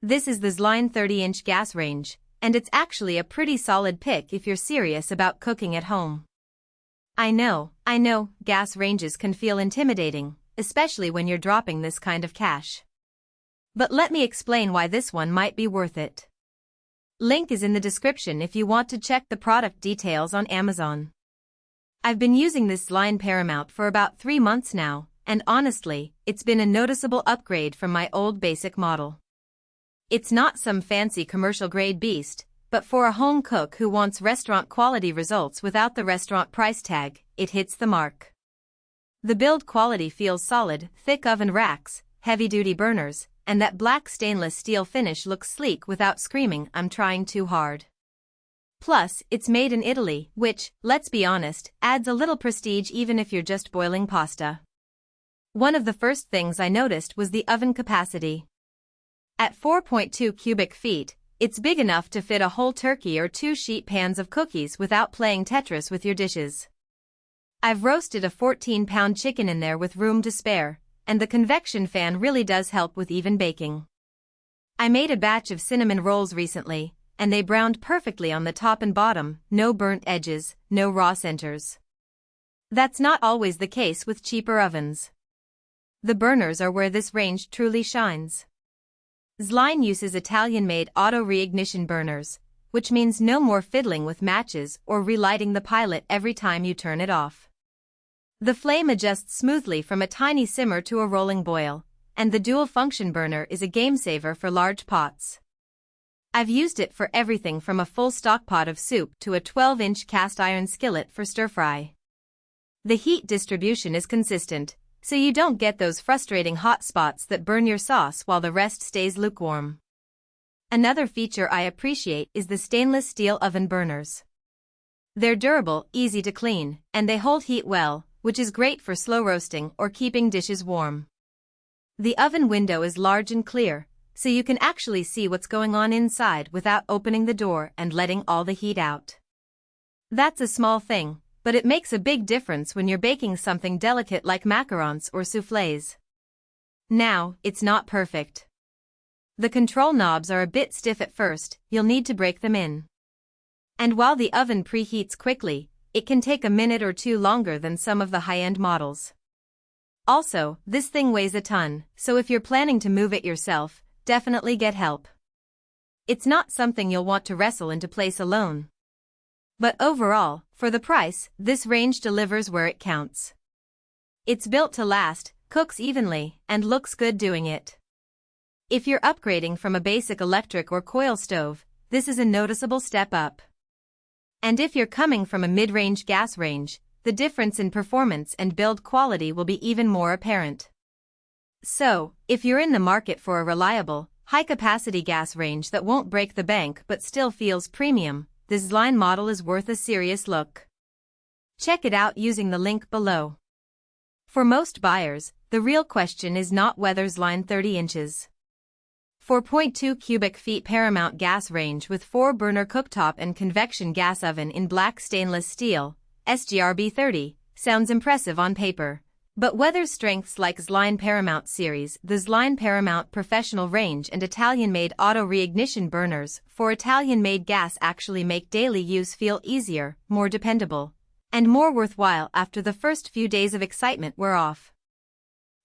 This is the ZLINE 30-inch gas range, and it's actually a pretty solid pick if you're serious about cooking at home. I know, gas ranges can feel intimidating, especially when you're dropping this kind of cash. But let me explain why this one might be worth it. Link is in the description if you want to check the product details on Amazon. I've been using this ZLINE Paramount for about 3 months now, and honestly, it's been a noticeable upgrade from my old basic model. It's not some fancy commercial-grade beast, but for a home cook who wants restaurant-quality results without the restaurant price tag, it hits the mark. The build quality feels solid, thick oven racks, heavy-duty burners, and that black stainless steel finish looks sleek without screaming "I'm trying too hard." Plus, it's made in Italy, which, let's be honest, adds a little prestige even if you're just boiling pasta. One of the first things I noticed was the oven capacity. At 4.2 cubic feet, it's big enough to fit a whole turkey or 2 sheet pans of cookies without playing Tetris with your dishes. I've roasted a 14-pound chicken in there with room to spare, and the convection fan really does help with even baking. I made a batch of cinnamon rolls recently, and they browned perfectly on the top and bottom, no burnt edges, no raw centers. That's not always the case with cheaper ovens. The burners are where this range truly shines. ZLINE uses Italian-made auto-reignition burners, which means no more fiddling with matches or relighting the pilot every time you turn it off. The flame adjusts smoothly from a tiny simmer to a rolling boil, and the dual-function burner is a game-saver for large pots. I've used it for everything from a full stockpot of soup to a 12-inch cast-iron skillet for stir-fry. The heat distribution is consistent, so you don't get those frustrating hot spots that burn your sauce while the rest stays lukewarm. Another feature I appreciate is the stainless steel oven burners. They're durable, easy to clean, and they hold heat well, which is great for slow roasting or keeping dishes warm. The oven window is large and clear, so you can actually see what's going on inside without opening the door and letting all the heat out. That's a small thing, but it makes a big difference when you're baking something delicate like macarons or soufflés. Now, it's not perfect. The control knobs are a bit stiff at first, you'll need to break them in. And while the oven preheats quickly, it can take a minute or two longer than some of the high-end models. Also, this thing weighs a ton, so if you're planning to move it yourself, definitely get help. It's not something you'll want to wrestle into place alone. But overall, for the price, this range delivers where it counts. It's built to last, cooks evenly, and looks good doing it. If you're upgrading from a basic electric or coil stove, this is a noticeable step up. And if you're coming from a mid-range gas range, the difference in performance and build quality will be even more apparent. So, if you're in the market for a reliable, high-capacity gas range that won't break the bank but still feels premium, this ZLINE model is worth a serious look. Check it out using the link below. For most buyers, the real question is not whether ZLINE 30 inches. 4.2 cubic feet Paramount gas range with 4-burner cooktop and convection gas oven in black stainless steel, sGRB 30, sounds impressive on paper. But weather strengths like ZLINE Paramount series, the ZLINE Paramount professional range and Italian-made auto-reignition burners for Italian-made gas actually make daily use feel easier, more dependable, and more worthwhile after the first few days of excitement wear off.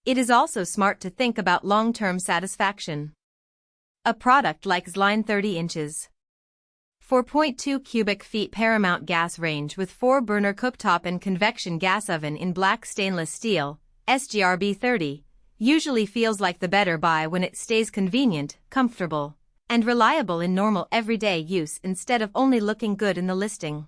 It is also smart to think about long-term satisfaction. A product like ZLINE 30 inches. 4.2 cubic feet Paramount gas range with 4-burner cooktop and convection gas oven in black stainless steel, sGRB 30, usually feels like the better buy when it stays convenient, comfortable, and reliable in normal everyday use instead of only looking good in the listing.